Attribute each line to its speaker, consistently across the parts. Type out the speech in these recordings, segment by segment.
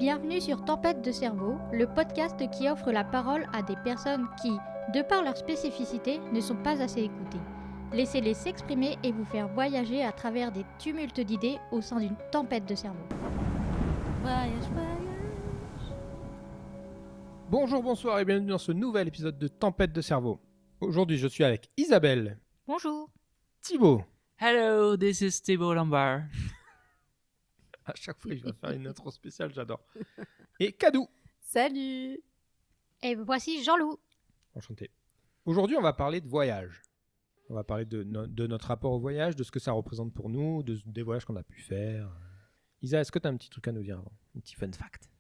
Speaker 1: Bienvenue sur Tempête de cerveau, le podcast qui offre la parole à des personnes qui, de par leur spécificité, ne sont pas assez écoutées. Laissez-les s'exprimer et vous faire voyager à travers des tumultes d'idées au sein d'une tempête de cerveau. Voyage, voyage.
Speaker 2: Bonjour, bonsoir et bienvenue dans ce nouvel épisode de Tempête de cerveau. Aujourd'hui, je suis avec Isabelle,
Speaker 1: Bonjour.
Speaker 2: Thibaut.
Speaker 3: Hello, this is Thibaut Lombard.
Speaker 2: À chaque fois, il va faire une intro spéciale, j'adore. Et Kadou.
Speaker 4: Salut!
Speaker 1: Et voici Jean-Loup.
Speaker 2: Enchanté. Aujourd'hui, on va parler de voyage. On va parler de notre rapport au voyage, de ce que ça représente pour nous, des voyages qu'on a pu faire. Isa, est-ce que tu as un petit truc à nous dire avant? Un petit fun fact.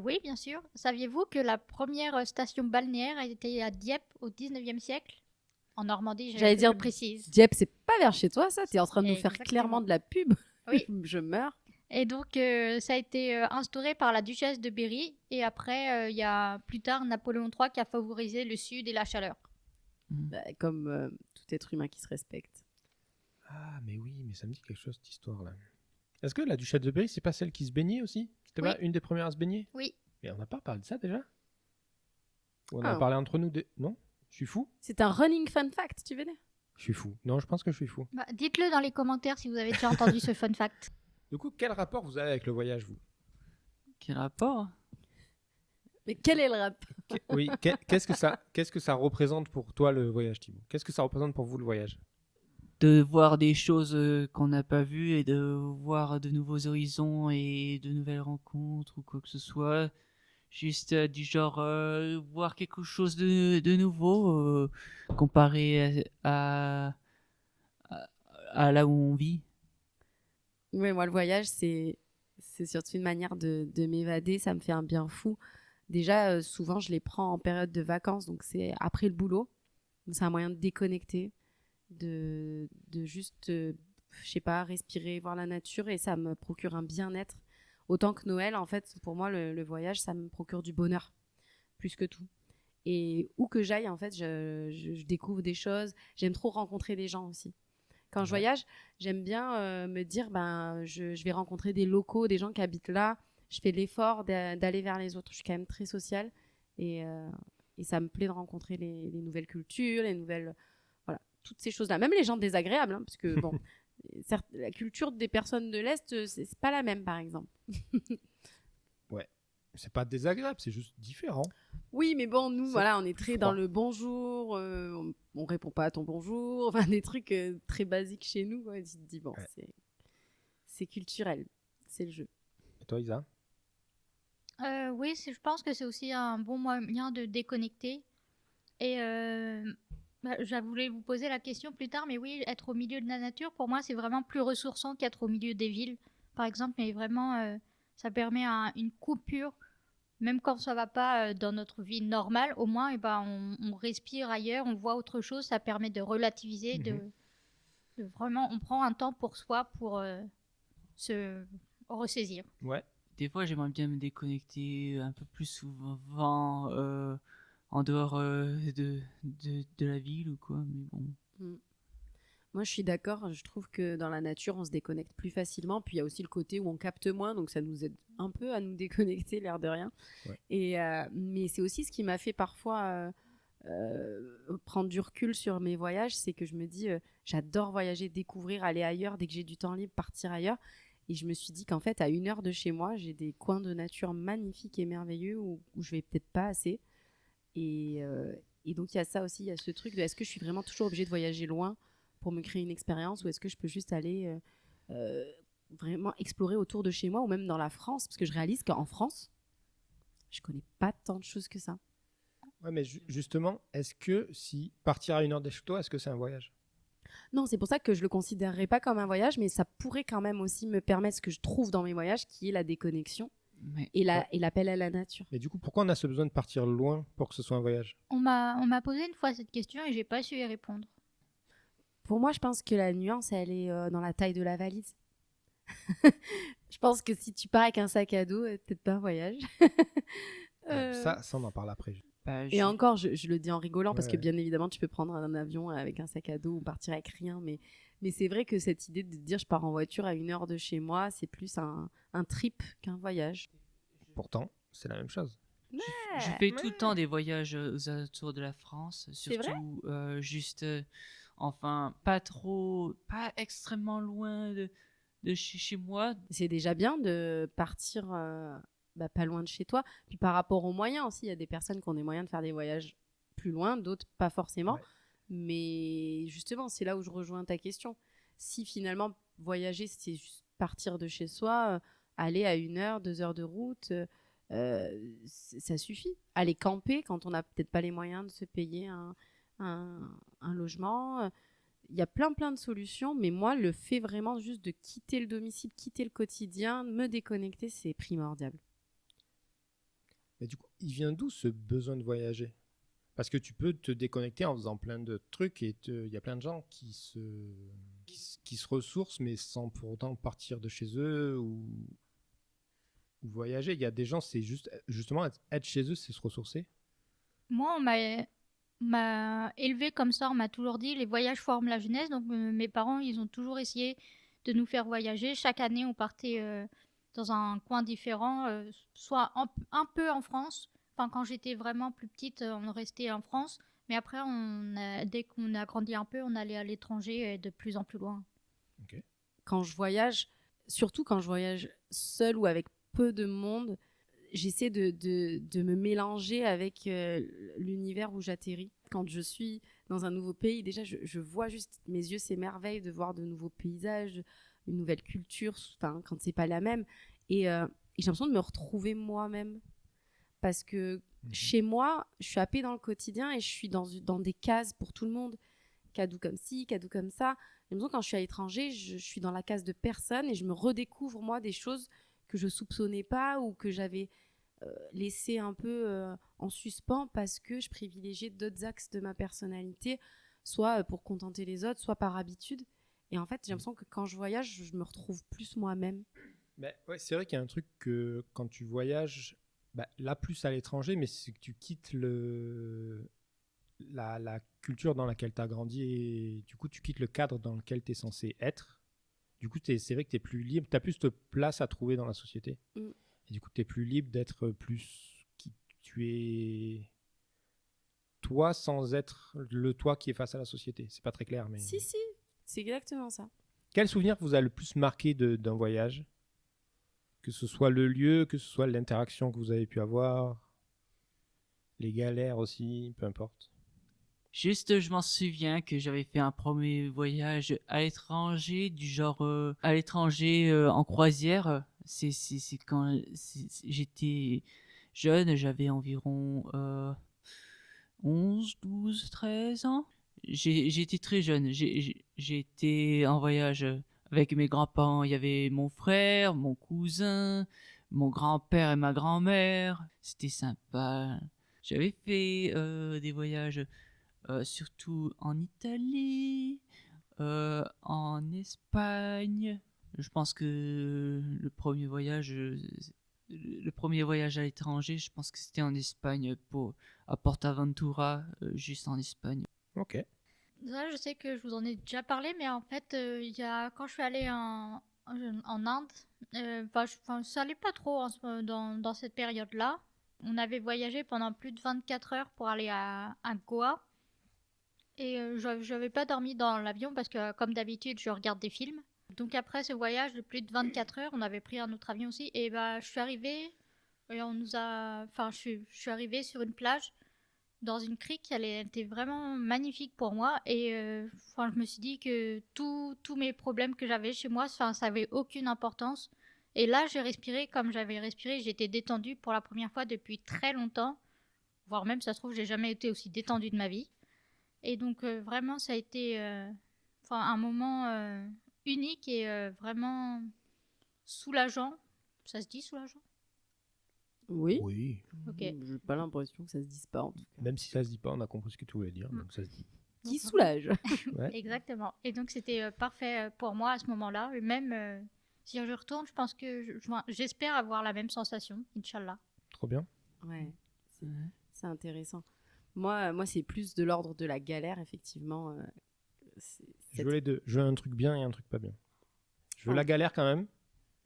Speaker 1: Oui, bien sûr. Saviez-vous que la première station balnéaire a été à Dieppe au 19e siècle? En Normandie,
Speaker 4: J'allais dire
Speaker 1: je précise.
Speaker 4: Dieppe, c'est pas vers chez toi, ça? T'es en train de nous faire
Speaker 1: Exactement.
Speaker 4: clairement de la pub.
Speaker 1: Oui.
Speaker 4: Je meurs.
Speaker 1: Et donc, ça a été instauré par la duchesse de Berry. Et après, il y a plus tard Napoléon III qui a favorisé le sud et la chaleur.
Speaker 4: Bah, comme tout être humain qui se respecte.
Speaker 2: Ah, mais oui, mais ça me dit quelque chose, cette histoire-là. Est-ce que la duchesse de Berry, c'est pas celle qui se baignait aussi? C'était
Speaker 1: Oui.
Speaker 2: pas une des premières à se baigner?
Speaker 1: Oui.
Speaker 2: Mais on n'a pas parlé de ça déjà? Ou on
Speaker 4: Ah.
Speaker 2: a parlé entre nous Non? Je suis fou?
Speaker 4: C'est un running fun fact, tu veux dire?
Speaker 2: Je suis fou. Non, je pense que je suis fou.
Speaker 1: Bah, dites-le dans les commentaires si vous avez déjà entendu ce fun fact.
Speaker 2: Du coup, quel rapport vous avez avec le voyage, vous?
Speaker 3: Quel rapport?
Speaker 4: Mais quel est le rap?
Speaker 2: Oui, qu'est-ce que ça représente pour toi le voyage, Thibaut? Qu'est-ce que ça représente pour vous le voyage?
Speaker 3: De voir des choses qu'on n'a pas vues et de voir de nouveaux horizons et de nouvelles rencontres ou quoi que ce soit. Juste du genre voir quelque chose de nouveau comparé à là où on vit.
Speaker 4: Oui, moi, le voyage, c'est surtout une manière de m'évader. Ça me fait un bien fou. Déjà, souvent, je les prends en période de vacances, donc c'est après le boulot. Donc, c'est un moyen de déconnecter, de juste, je sais pas, respirer, voir la nature, et ça me procure un bien-être. Autant que Noël, en fait, pour moi, le voyage, ça me procure du bonheur, plus que tout. Et où que j'aille, en fait, je découvre des choses. J'aime trop rencontrer des gens aussi. Quand je voyage, j'aime bien me dire, je vais rencontrer des locaux, des gens qui habitent là. Je fais l'effort d'aller vers les autres. Je suis quand même très sociale et ça me plaît de rencontrer les nouvelles cultures, les nouvelles, voilà, toutes ces choses-là. Même les gens désagréables, hein, parce que bon, certes, la culture des personnes de l'Est, c'est pas la même, par exemple.
Speaker 2: C'est pas désagréable, c'est juste différent.
Speaker 4: Oui, mais bon, nous,
Speaker 2: C'est
Speaker 4: voilà, on est très
Speaker 2: froid.
Speaker 4: dans le bonjour, on répond pas à ton bonjour, enfin des trucs très basiques chez nous, quoi. Et tu te dis, bon,
Speaker 2: Ouais.
Speaker 4: c'est culturel, c'est le jeu.
Speaker 2: Et toi, Isa?
Speaker 1: Oui, je pense que c'est aussi un bon moyen de déconnecter. Et je voulais vous poser la question plus tard, mais oui, être au milieu de la nature, pour moi, c'est vraiment plus ressourçant qu'être au milieu des villes, par exemple. Mais vraiment, ça permet une coupure, même quand ça va pas dans notre vie normale. Au moins, on respire ailleurs, on voit autre chose. Ça permet de relativiser, de vraiment, on prend un temps pour soi pour se ressaisir.
Speaker 2: Ouais.
Speaker 3: Des fois, j'aimerais bien me déconnecter un peu plus souvent en dehors de la ville ou quoi, mais bon.
Speaker 4: Moi, je suis d'accord, je trouve que dans la nature, on se déconnecte plus facilement, puis il y a aussi le côté où on capte moins, donc ça nous aide un peu à nous déconnecter, l'air de rien.
Speaker 2: Ouais.
Speaker 4: Et, mais c'est aussi ce qui m'a fait parfois prendre du recul sur mes voyages, c'est que je me dis, j'adore voyager, découvrir, aller ailleurs, dès que j'ai du temps libre, partir ailleurs. Et je me suis dit qu'en fait, à 1 heure de chez moi, j'ai des coins de nature magnifiques et merveilleux où je vais peut-être pas assez. Et donc, il y a ça aussi, il y a ce truc de est-ce que je suis vraiment toujours obligée de voyager loin pour me créer une expérience ou est-ce que je peux juste aller vraiment explorer autour de chez moi ou même dans la France, parce que je réalise qu'en France, je connais pas tant de choses que ça.
Speaker 2: Ouais, mais justement, est-ce que si partir à 1 heure de chez toi, est-ce que c'est un voyage?
Speaker 4: Non, c'est pour ça que je le considérerais pas comme un voyage, mais ça pourrait quand même aussi me permettre ce que je trouve dans mes voyages, qui est la déconnexion
Speaker 3: Mais
Speaker 4: et l'appel à la nature.
Speaker 2: Et du coup, pourquoi on a ce besoin de partir loin pour que ce soit un voyage?
Speaker 1: On m'a posé une fois cette question et j'ai pas su y répondre.
Speaker 4: Pour moi, je pense que la nuance, elle est dans la taille de la valise. Je pense que si tu pars avec un sac à dos, peut-être pas un voyage.
Speaker 2: Ça, on en parle après.
Speaker 3: bah,
Speaker 4: Et encore, je le dis en rigolant, parce
Speaker 2: Ouais,
Speaker 4: que
Speaker 2: ouais.
Speaker 4: bien évidemment, tu peux prendre un avion avec un sac à dos ou partir avec rien. Mais c'est vrai que cette idée de dire je pars en voiture à 1 heure de chez moi, c'est plus un trip qu'un voyage.
Speaker 2: Pourtant, c'est la même chose.
Speaker 3: Je fais tout le temps des voyages aux alentours de la France,
Speaker 4: C'est vrai
Speaker 3: surtout juste, enfin, pas extrêmement loin de chez moi.
Speaker 4: C'est déjà bien de partir pas loin de chez toi. Puis par rapport aux moyens aussi, il y a des personnes qui ont des moyens de faire des voyages plus loin, d'autres pas forcément.
Speaker 2: Ouais.
Speaker 4: Mais justement, c'est là où je rejoins ta question. Si finalement voyager, c'est juste partir de chez soi, aller à 1 heure, 2 heures de route, ça suffit. Aller camper quand on n'a peut-être pas les moyens de se payer un logement. Il y a plein de solutions, mais moi, le fait vraiment juste de quitter le domicile, quitter le quotidien, me déconnecter, c'est primordial.
Speaker 2: Mais du coup, il vient d'où ce besoin de voyager? Parce que tu peux te déconnecter en faisant plein de trucs et il y a plein de gens qui se ressourcent mais sans pour autant partir de chez eux ou voyager. Il y a des gens, c'est justement être chez eux, c'est se ressourcer.
Speaker 1: Moi, on m'a élevé comme ça, on m'a toujours dit les voyages forment la jeunesse. Donc mes parents, ils ont toujours essayé de nous faire voyager. Chaque année, on partait dans un coin différent, soit un peu en France. Enfin, quand j'étais vraiment plus petite, on restait en France. Mais après, dès qu'on a grandi un peu, on allait à l'étranger et de plus en plus loin.
Speaker 4: Quand je voyage, surtout quand je voyage seule ou avec peu de monde, j'essaie de me mélanger avec l'univers où j'atterris. Quand je suis dans un nouveau pays, déjà, je vois juste, mes yeux s'émerveillent de voir de nouveaux paysages, une nouvelle culture, quand c'est pas la même. Et j'ai l'impression de me retrouver moi-même. Parce que chez moi, je suis happée dans le quotidien et je suis dans des cases pour tout le monde. Cadou comme ci, cadou comme ça. J'ai l'impression que quand je suis à l'étranger, je suis dans la case de personne et je me redécouvre, moi, des choses que je soupçonnais pas ou que j'avais laissé un peu en suspens parce que je privilégiais d'autres axes de ma personnalité, soit pour contenter les autres, soit par habitude. Et en fait, j'ai l'impression que quand je voyage, je me retrouve plus moi-même.
Speaker 2: Ouais, c'est vrai qu'il y a un truc que quand tu voyages, là plus à l'étranger, mais c'est que tu quittes la culture dans laquelle tu as grandi et du coup tu quittes le cadre dans lequel tu es censé être. Du coup, c'est vrai que tu es plus libre, tu as plus de place à trouver dans la société. Et du coup, tu es plus libre d'être plus qui tu es toi sans être le toi qui est face à la société. C'est pas très clair, mais...
Speaker 4: Si, c'est exactement ça.
Speaker 2: Quel souvenir vous a le plus marqué d'un voyage? Que ce soit le lieu, que ce soit l'interaction que vous avez pu avoir, les galères aussi, peu importe.
Speaker 3: Juste, je m'en souviens que j'avais fait un premier voyage à l'étranger, du genre à l'étranger en croisière. C'est quand j'étais jeune, j'avais environ 11, 12, 13 ans. J'étais très jeune. J'ai été en voyage avec mes grands-parents. Il y avait mon frère, mon cousin, mon grand-père et ma grand-mère. C'était sympa. J'avais fait des voyages surtout en Italie, en Espagne. Je pense que le premier voyage à l'étranger, je pense que c'était en Espagne, à Portaventura, juste en Espagne.
Speaker 2: Ok.
Speaker 1: Ça, je sais que je vous en ai déjà parlé, mais en fait, quand je suis allée en Inde, ça allait pas trop dans cette période-là. On avait voyagé pendant plus de 24 heures pour aller à Goa. Et j'avais pas dormi dans l'avion parce que, comme d'habitude, je regarde des films. Donc après ce voyage de plus de 24 heures, on avait pris un autre avion aussi. Et je suis arrivée et je suis arrivée sur une plage dans une crique. Elle était vraiment magnifique pour moi. Et je me suis dit que tous mes problèmes que j'avais chez moi, ça avait aucune importance. Et là, j'ai respiré comme j'avais respiré. J'étais détendue pour la première fois depuis très longtemps. Voire même, ça se trouve, j'ai jamais été aussi détendue de ma vie. Et donc vraiment, ça a été un moment unique et vraiment soulageant. Ça se dit soulageant?
Speaker 4: Oui.
Speaker 1: Ok.
Speaker 4: J'ai pas l'impression que ça se dise pas en tout cas.
Speaker 2: Même si ça se dit pas, on a compris ce que tu voulais dire, donc ça se dit.
Speaker 4: Qui soulage.
Speaker 2: Ouais.
Speaker 1: Exactement. Et donc c'était parfait pour moi à ce moment-là. Et même si je retourne, je pense que j'espère avoir la même sensation, Inch'Allah.
Speaker 2: Trop bien.
Speaker 4: Ouais, c'est intéressant. Moi, c'est plus de l'ordre de la galère, effectivement.
Speaker 2: Je veux les deux. Je veux un truc bien et un truc pas bien. Je veux la galère quand même,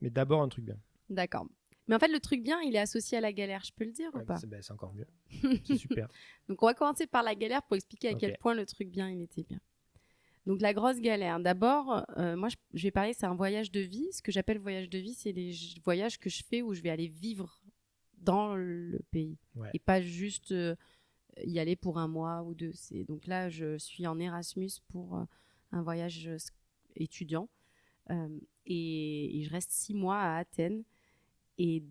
Speaker 2: mais d'abord un truc bien.
Speaker 4: D'accord. Mais en fait, le truc bien, il est associé à la galère, je peux le dire ou
Speaker 2: Ouais,
Speaker 4: pas?
Speaker 2: c'est encore mieux. C'est super.
Speaker 4: Donc, on va commencer par la galère pour expliquer à
Speaker 2: Ok.
Speaker 4: quel point le truc bien, il était bien. Donc, la grosse galère. D'abord, moi, je vais parler, c'est un voyage de vie. Ce que j'appelle voyage de vie, c'est les voyages que je fais où je vais aller vivre dans le pays.
Speaker 2: Ouais.
Speaker 4: Et pas juste y aller pour un mois ou deux. Donc là, je suis en Erasmus pour un voyage étudiant. Et je reste 6 mois à Athènes. Et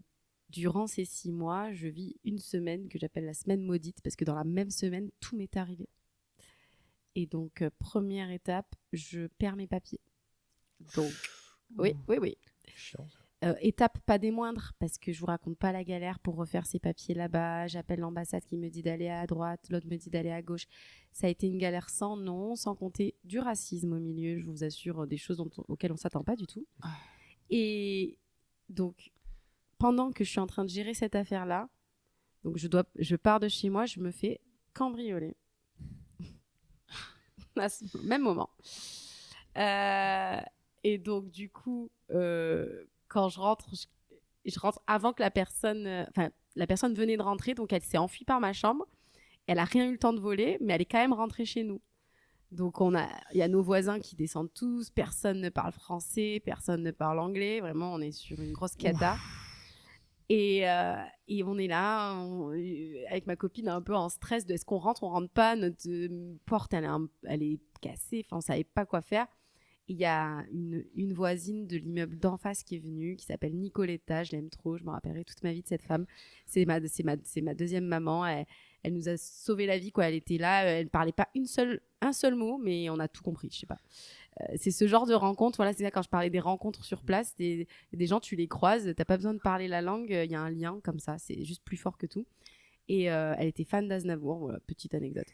Speaker 4: durant ces 6 mois, je vis une semaine que j'appelle la semaine maudite, parce que dans la même semaine, tout m'est arrivé. Et donc, première étape, je perds mes papiers. Donc, oui.
Speaker 2: Chiant, ça.
Speaker 4: Étape pas des moindres, parce que je vous raconte pas la galère pour refaire ces papiers là-bas. J'appelle l'ambassade qui me dit d'aller à droite, l'autre me dit d'aller à gauche. Ça a été une galère sans nom, sans compter du racisme au milieu, je vous assure, des choses auxquelles on s'attend pas du tout. Et donc, pendant que je suis en train de gérer cette affaire-là, donc je pars de chez moi, je me fais cambrioler. À ce même moment. Et donc, du coup, quand je rentre avant que la personne venait de rentrer, donc elle s'est enfuie par ma chambre. Elle a rien eu le temps de voler, mais elle est quand même rentrée chez nous. Donc il y a nos voisins qui descendent tous, personne ne parle français, personne ne parle anglais, vraiment on est sur une grosse cata. Et on est là, avec ma copine un peu en stress de est-ce qu'on rentre, on rentre pas, notre porte elle est cassée, enfin on savait pas quoi faire. Il y a une voisine de l'immeuble d'en face qui est venue, qui s'appelle Nicoletta, je l'aime trop, je me rappellerai toute ma vie de cette femme. C'est ma deuxième maman, elle nous a sauvé la vie, quoi. Elle était là, elle parlait pas un seul mot, mais on a tout compris, je sais pas. C'est ce genre de rencontre, voilà, c'est ça quand je parlais des rencontres sur place, des gens, tu les croises, t'as pas besoin de parler la langue, il y a un lien comme ça, c'est juste plus fort que tout. Et elle était fan d'Aznavour, voilà, petite anecdote.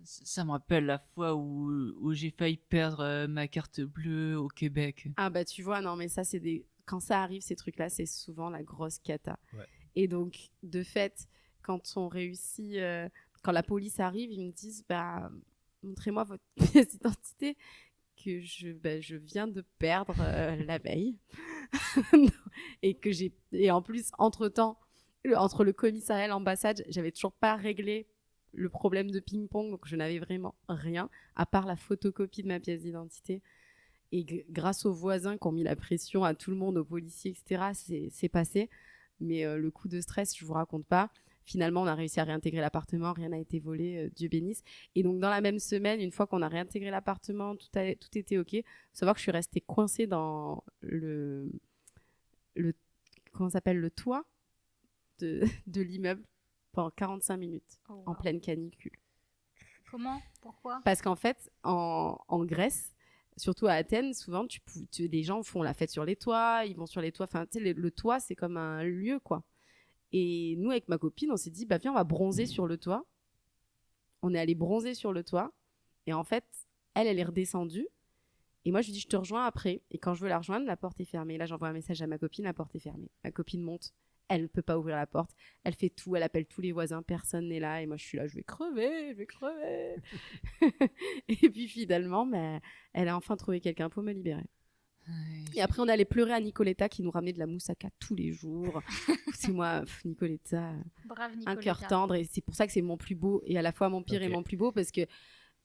Speaker 3: Ça me rappelle la fois où j'ai failli perdre ma carte bleue au Québec.
Speaker 4: Ah bah tu vois, non mais ça quand ça arrive ces trucs-là, c'est souvent la grosse cata.
Speaker 2: Ouais.
Speaker 4: Et donc de fait, quand on réussit, quand la police arrive, ils me disent bah montrez-moi votre pièce d'identité que je viens de perdre la veille. Et en plus entre-temps, entre le commissariat et l'ambassade, j'avais toujours pas réglé le problème de ping-pong, donc je n'avais vraiment rien, à part la photocopie de ma pièce d'identité. Et grâce aux voisins qui ont mis la pression à tout le monde, aux policiers, etc., c'est passé. Mais le coup de stress, je vous raconte pas. Finalement, on a réussi à réintégrer l'appartement, rien n'a été volé, Dieu bénisse. Et donc, dans la même semaine, une fois qu'on a réintégré l'appartement, tout était OK. Faut savoir que je suis restée coincée dans comment ça s'appelle, le toit de l'immeuble pendant 45 minutes en pleine canicule.
Speaker 1: Comment? Pourquoi?
Speaker 4: Parce qu'en fait, en Grèce, surtout à Athènes, souvent, les gens font la fête sur les toits, ils vont sur les toits. Enfin, tu sais, le toit, c'est comme un lieu, quoi. Et nous, avec ma copine, on s'est dit, bah viens, on va bronzer sur le toit. On est allé bronzer sur le toit. Et en fait, elle est redescendue. Et moi, je lui dis, je te rejoins après. Et quand je veux la rejoindre, la porte est fermée. Là, j'envoie un message à ma copine, la porte est fermée. Ma copine monte. Elle ne peut pas ouvrir la porte. Elle fait tout. Elle appelle tous les voisins. Personne n'est là. Et moi, je suis là. Je vais crever. Et puis, finalement, elle a enfin trouvé quelqu'un pour me libérer. Et après, on allait pleurer à Nicoletta qui nous ramenait de la moussaka tous les jours. C'est moi, Nicoletta,
Speaker 1: Brave
Speaker 4: un
Speaker 1: Nicoletta.
Speaker 4: cœur tendre. Et c'est pour ça que c'est mon plus beau et à la fois mon pire et mon plus beau. Parce que,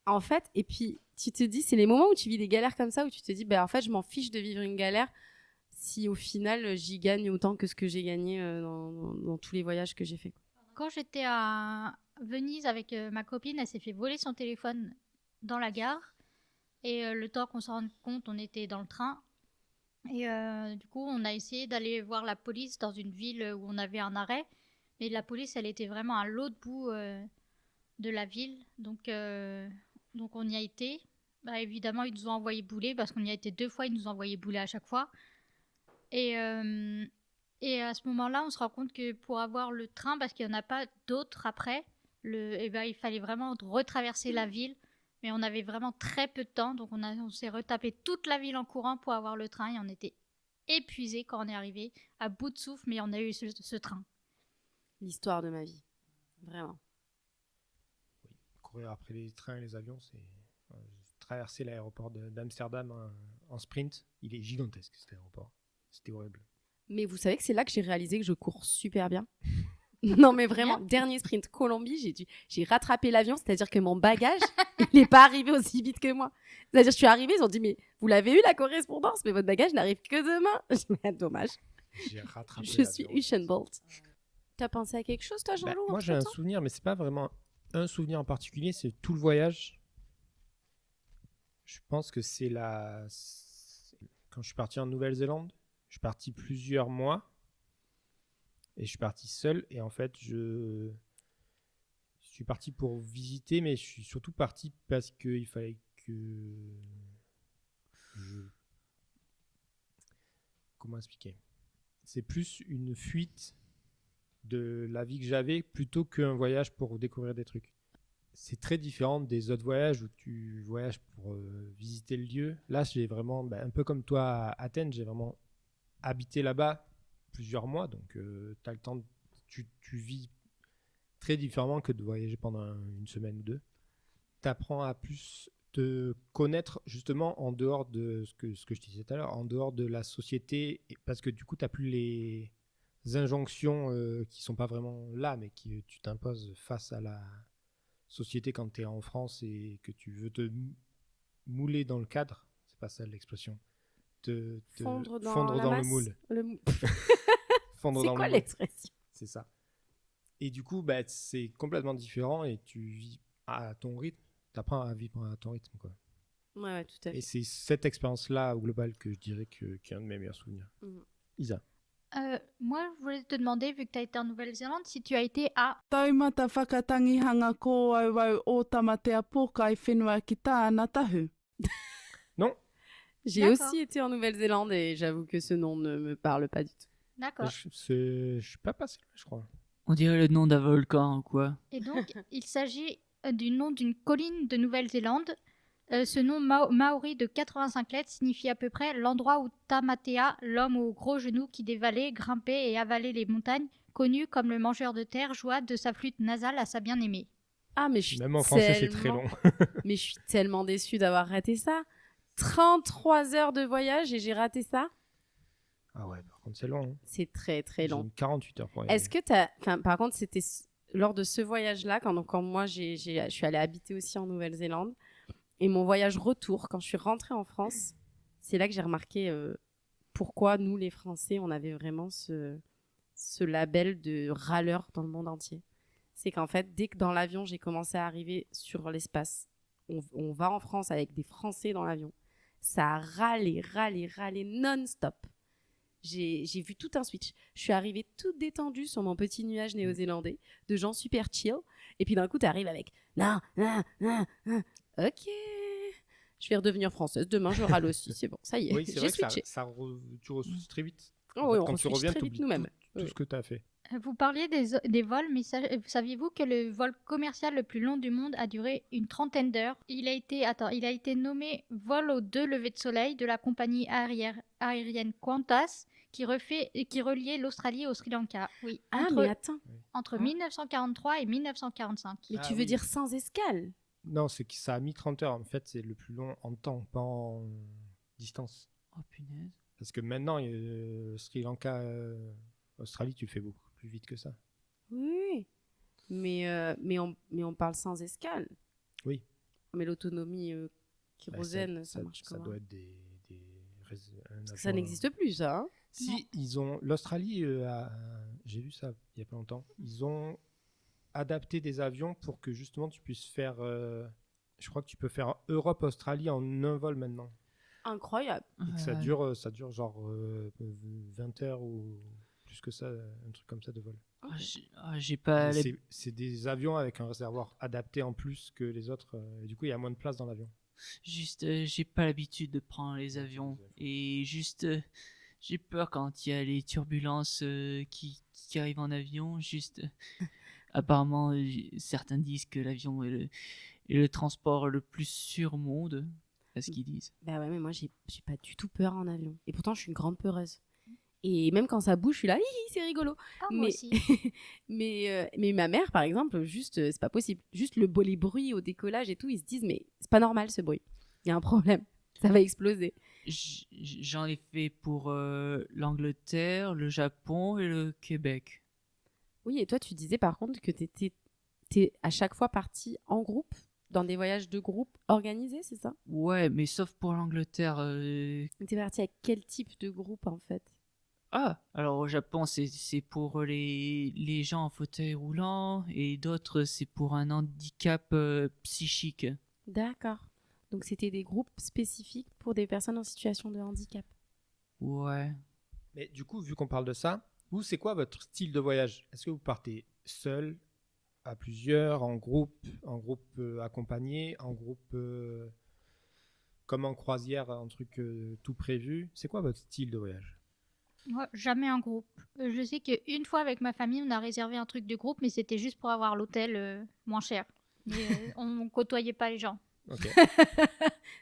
Speaker 4: en fait, et puis, tu te dis, c'est les moments où tu vis des galères comme ça, où tu te dis, bah, en fait, je m'en fiche de vivre une galère si au final, j'y gagne autant que ce que j'ai gagné dans tous les voyages que j'ai fait.
Speaker 1: Quand j'étais à Venise avec ma copine, elle s'est fait voler son téléphone dans la gare. Et le temps qu'on s'en rende compte, on était dans le train. Et du coup, on a essayé d'aller voir la police dans une ville où on avait un arrêt. Mais la police, elle était vraiment à l'autre bout de la ville. Donc on y a été. Bah, évidemment, ils nous ont envoyé bouler parce qu'on y a été 2 fois. Ils nous ont envoyé bouler à chaque fois. Et à ce moment-là, on se rend compte que pour avoir le train, parce qu'il n'y en a pas d'autres après, il fallait vraiment retraverser la ville. Mais on avait vraiment très peu de temps, donc on s'est retapé toute la ville en courant pour avoir le train et on était épuisés quand on est arrivé, à bout de souffle, mais on a eu ce train.
Speaker 4: L'histoire de ma vie, vraiment.
Speaker 2: Oui, courir après les trains et les avions, c'est traverser l'aéroport d'Amsterdam en sprint. Il est gigantesque cet aéroport. C'était horrible.
Speaker 4: Mais vous savez que c'est là que j'ai réalisé que je cours super bien. Non, mais vraiment, dernier sprint Colombie, j'ai rattrapé l'avion, c'est-à-dire que mon bagage, il n'est pas arrivé aussi vite que moi. C'est-à-dire, je suis arrivée, ils ont dit, mais vous l'avez eu la correspondance, mais votre bagage n'arrive que demain. Je dis, mais dommage.
Speaker 2: J'ai rattrapé
Speaker 4: Je suis
Speaker 2: l'avion.
Speaker 4: Usain Bolt. T'as pensé à quelque chose, toi,
Speaker 2: Bah,
Speaker 4: Jean-Loup
Speaker 2: moi, j'ai un
Speaker 4: entre-temps
Speaker 2: souvenir, mais c'est pas vraiment un souvenir en particulier, c'est tout le voyage. Je pense que quand je suis parti en Nouvelle-Zélande, je suis parti plusieurs mois et je suis parti seul. Et en fait, je suis parti pour visiter, mais je suis surtout parti parce qu'il fallait que comment expliquer? C'est plus une fuite de la vie que j'avais plutôt qu'un voyage pour découvrir des trucs. C'est très différent des autres voyages où tu voyages pour visiter le lieu. Là, j'ai vraiment, un peu comme toi à Athènes, j'ai vraiment habité là-bas plusieurs mois. Donc, tu as le temps, tu vis très différemment que de voyager pendant une semaine ou deux. Tu apprends à plus te connaître justement en dehors de ce que je te disais tout à l'heure, en dehors de la société, parce que du coup, tu n'as plus les injonctions qui sont pas vraiment là, mais que tu t'imposes face à la société quand tu es en France et que tu veux te mouler dans le cadre, c'est pas ça l'expression,
Speaker 4: Fondre dans
Speaker 2: fondre
Speaker 4: la
Speaker 2: dans
Speaker 4: masse.
Speaker 2: le moule. Fondre
Speaker 4: C'est
Speaker 2: dans
Speaker 4: quoi
Speaker 2: le moule,
Speaker 4: l'expression?
Speaker 2: c'est ça. Et du coup, c'est complètement différent et tu vis à ton rythme, tu apprends à vivre à ton rythme, quoi.
Speaker 4: Ouais, tout à fait.
Speaker 2: Et c'est cette expérience-là au global que je dirais qui est un de mes meilleurs souvenirs. Isa.
Speaker 1: Moi, je voulais te demander, vu que tu as été en Nouvelle-Zélande, si tu as été à
Speaker 5: Taumata whakatangihanga ko auau o tamatea poka I whenua ki tāna tahu.
Speaker 2: Non,
Speaker 4: J'ai
Speaker 1: D'accord.
Speaker 4: aussi été en Nouvelle-Zélande et j'avoue que ce nom ne me parle pas du tout.
Speaker 1: D'accord.
Speaker 2: je suis pas passé, je crois.
Speaker 3: On dirait le nom d'un volcan ou quoi.
Speaker 1: Et donc, il s'agit du nom d'une colline de Nouvelle-Zélande. Ce nom maori de 85 lettres signifie à peu près l'endroit où Tamatea, l'homme aux gros genoux qui dévalait, grimpait et avalait les montagnes, connu comme le mangeur de terre, joua de sa flûte nasale à sa bien-aimée.
Speaker 4: Ah, mais je suis
Speaker 2: Même en français, c'est très long.
Speaker 4: Mais je suis tellement déçue d'avoir raté ça. 33 heures de voyage et j'ai raté ça.
Speaker 2: Ah ouais, par contre, c'est long. Hein.
Speaker 4: C'est très très
Speaker 2: J'ai
Speaker 4: long.
Speaker 2: mis 48 heures pour y
Speaker 4: Est-ce que t'as... Enfin, par contre, c'était lors de ce voyage-là, quand moi je suis allée habiter aussi en Nouvelle-Zélande, et mon voyage retour, quand je suis rentrée en France, c'est là que j'ai remarqué pourquoi nous, les Français, on avait vraiment ce label de râleur dans le monde entier. C'est qu'en fait, dès que dans l'avion, j'ai commencé à arriver sur l'espace, on va en France avec des Français dans l'avion. Ça a râlé non-stop. J'ai vu tout un switch. Je suis arrivée toute détendue sur mon petit nuage néo-zélandais, de gens super chill. Et puis d'un coup, tu arrives avec non. Ok. Je vais redevenir française. Demain, je râle aussi. C'est bon, ça y est.
Speaker 2: Oui, c'est
Speaker 4: j'ai
Speaker 2: vrai que
Speaker 4: switché.
Speaker 2: tu ressources très vite.
Speaker 4: Oh oui, on
Speaker 2: quand tu
Speaker 4: switch
Speaker 2: reviens,
Speaker 4: très
Speaker 2: tu
Speaker 4: vite nous-mêmes.
Speaker 2: tout ce que tu as fait.
Speaker 1: Vous parliez des vols, mais saviez-vous que le vol commercial le plus long du monde a duré une trentaine d'heures? Il a été nommé vol aux 2 levées de soleil de la compagnie aérienne Qantas qui reliait l'Australie au Sri Lanka. Oui,
Speaker 4: Ah, mais attends.
Speaker 1: entre 1943 et 1945.
Speaker 4: Mais
Speaker 2: Ah
Speaker 4: tu veux
Speaker 2: oui.
Speaker 4: dire sans escale?
Speaker 2: Non, c'est que ça a mis 30 heures. En fait, c'est le plus long en temps, pas en distance.
Speaker 3: Oh punaise.
Speaker 2: Parce que maintenant, Sri Lanka, Australie, tu le fais beaucoup plus vite que ça.
Speaker 4: Oui. Mais on parle sans escale.
Speaker 2: Oui.
Speaker 4: Mais l'autonomie kérosène, ça marche
Speaker 2: ça
Speaker 4: comment?
Speaker 2: doit être
Speaker 4: Parce que ça n'existe plus, ça. Hein.
Speaker 2: Si, ils ont... L'Australie, j'ai vu ça il y a pas longtemps, ils ont adapté des avions pour que justement tu puisses faire... je crois que tu peux faire Europe-Australie en un vol maintenant.
Speaker 4: Incroyable.
Speaker 2: Et que ça dure genre 20 heures ou plus que ça, un truc comme ça de vol.
Speaker 3: J'ai pas...
Speaker 2: Et c'est des avions avec un réservoir adapté en plus que les autres. Et du coup, il y a moins de place dans l'avion.
Speaker 3: Juste, j'ai pas l'habitude de prendre les avions. Et juste, j'ai peur quand il y a les turbulences qui arrivent en avion. Juste, apparemment, certains disent que l'avion est le transport le plus sûr au monde. C'est ce qu'ils disent.
Speaker 4: Bah ouais, mais moi, j'ai pas du tout peur en avion. Et pourtant, je suis une grande peureuse. Et même quand ça bouge, je suis là, hi, c'est rigolo.
Speaker 1: Ah, moi aussi.
Speaker 4: mais ma mère, par exemple, juste, c'est pas possible. Juste les bruits au décollage et tout, ils se disent, mais c'est pas normal ce bruit. Il y a un problème. Ça va exploser.
Speaker 3: J'en ai fait pour l'Angleterre, le Japon et le Québec.
Speaker 4: Oui, et toi, tu disais par contre que t'es à chaque fois parti en groupe, dans des voyages de groupe organisés, c'est ça?
Speaker 3: Ouais, mais sauf pour l'Angleterre.
Speaker 4: T'es parti avec quel type de groupe en fait?
Speaker 3: Ah, alors au Japon, c'est pour les gens en fauteuil roulant et d'autres, c'est pour un handicap psychique.
Speaker 4: D'accord. Donc c'était des groupes spécifiques pour des personnes en situation de handicap.
Speaker 3: Ouais.
Speaker 2: Mais du coup, vu qu'on parle de ça, vous, c'est quoi votre style de voyage? Est-ce que vous partez seul, à plusieurs, en groupe accompagné, en groupe comme en croisière, un truc tout prévu? C'est quoi votre style de voyage?
Speaker 1: Moi, jamais en groupe. Je sais qu'une fois avec ma famille, on a réservé un truc de groupe, mais c'était juste pour avoir l'hôtel moins cher. Mais on côtoyait pas les gens.
Speaker 2: Ok.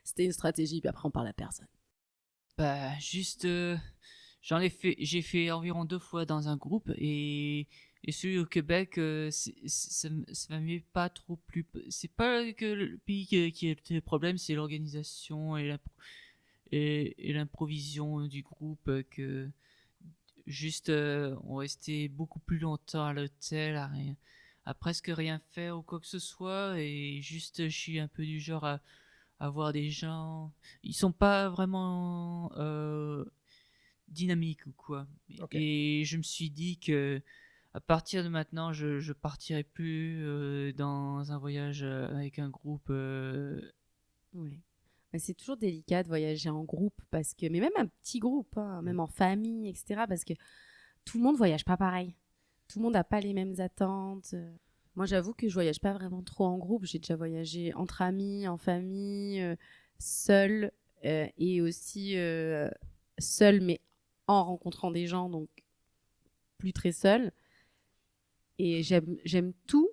Speaker 4: C'était une stratégie, puis après on parle à personne.
Speaker 3: Bah, juste, j'ai fait environ 2 fois dans un groupe et celui au Québec, ça m'est pas trop plus. C'est pas que le pays qui est le problème, c'est l'organisation et l'improvisation du groupe que juste on restait beaucoup plus longtemps à l'hôtel à presque rien faire ou quoi que ce soit et juste je suis un peu du genre à voir des gens. Ils sont pas vraiment dynamiques ou quoi.
Speaker 2: Ok.
Speaker 3: Et je me suis dit que à partir de maintenant, je partirai plus dans un voyage avec un groupe.
Speaker 4: Oui. Mais c'est toujours délicat de voyager en groupe, parce que, mais même un petit groupe, hein, même en famille, etc. Parce que tout le monde voyage pas pareil. Tout le monde n'a pas les mêmes attentes. Moi, j'avoue que je voyage pas vraiment trop en groupe. J'ai déjà voyagé entre amis, en famille, seul, et aussi seul, mais en rencontrant des gens, donc plus très seul. Et j'aime tout,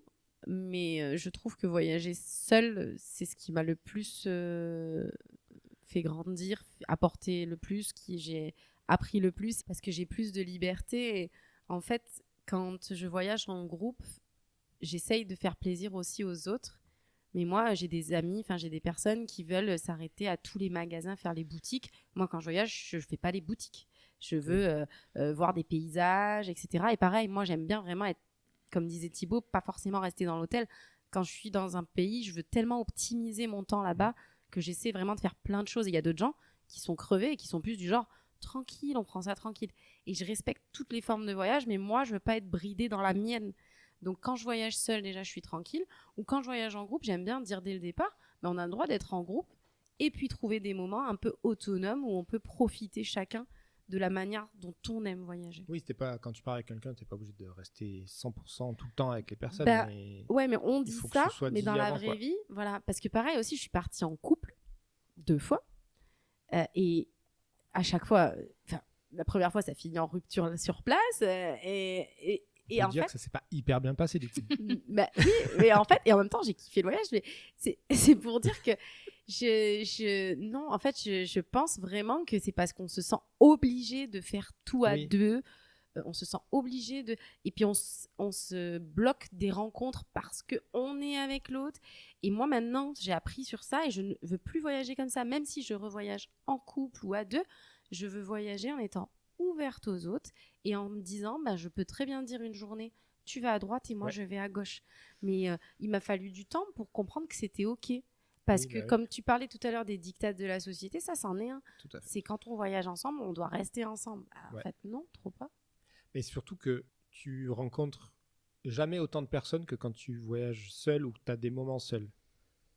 Speaker 4: mais je trouve que voyager seul, c'est ce qui m'a le plus fait grandir, apporté le plus, qui j'ai appris le plus, parce que j'ai plus de liberté. Et en fait, quand je voyage en groupe, j'essaye de faire plaisir aussi aux autres. Mais moi, j'ai des amis, enfin j'ai des personnes qui veulent s'arrêter à tous les magasins, faire les boutiques. Moi, quand je voyage, je fais pas les boutiques. Je veux voir des paysages, etc. Et pareil, moi, j'aime bien vraiment être, comme disait Thibaut, pas forcément rester dans l'hôtel. Quand je suis dans un pays, je veux tellement optimiser mon temps là-bas que j'essaie vraiment de faire plein de choses. Et il y a d'autres gens qui sont crevés et qui sont plus du genre tranquille, on prend ça tranquille. Et je respecte toutes les formes de voyage, mais moi, je veux pas être bridée dans la mienne. Donc quand je voyage seule, déjà, je suis tranquille. Ou quand je voyage en groupe, j'aime bien dire dès le départ, mais on a le droit d'être en groupe et puis trouver des moments un peu autonomes où on peut profiter chacun de la manière dont on aime voyager.
Speaker 2: Oui, c'était pas quand tu pars avec quelqu'un, t'es pas obligé de rester 100% tout le temps avec les personnes.
Speaker 4: Bah,
Speaker 2: mais
Speaker 4: ouais, mais on
Speaker 2: il
Speaker 4: dit
Speaker 2: faut que
Speaker 4: ça,
Speaker 2: ce soit
Speaker 4: mais
Speaker 2: dit
Speaker 4: dans la
Speaker 2: avant,
Speaker 4: vraie
Speaker 2: quoi.
Speaker 4: vie, voilà. Parce que pareil aussi, je suis partie en couple 2 fois. Et à chaque fois, la première fois, ça finit en rupture sur place. Et
Speaker 2: On peut
Speaker 4: en
Speaker 2: dire
Speaker 4: fait,
Speaker 2: que ça s'est pas hyper bien passé du coup.
Speaker 4: bah, oui, mais en fait, et en même temps, j'ai kiffé le voyage. Mais c'est pour dire que non, en fait, je pense vraiment que c'est parce qu'on se sent obligé de faire tout à
Speaker 2: Oui.
Speaker 4: deux. On se sent obligé de. Et puis, on se bloque des rencontres parce qu'on est avec l'autre. Et moi, maintenant, j'ai appris sur ça et je ne veux plus voyager comme ça. Même si je revoyage en couple ou à deux, je veux voyager en étant ouverte aux autres et en me disant, bah, je peux très bien dire une journée, tu vas à droite et moi,
Speaker 2: Ouais.
Speaker 4: je vais à gauche. Mais il m'a fallu du temps pour comprendre que c'était OK. Parce
Speaker 2: Oui,
Speaker 4: que
Speaker 2: bah oui.
Speaker 4: comme tu parlais tout à l'heure des dictats de la société, ça, c'en est un.
Speaker 2: Tout à fait.
Speaker 4: C'est quand on voyage ensemble, on doit rester ensemble. En
Speaker 2: Ouais.
Speaker 4: fait, non, trop pas.
Speaker 2: Mais surtout que tu rencontres jamais autant de personnes que quand tu voyages seul ou que tu as des moments seuls.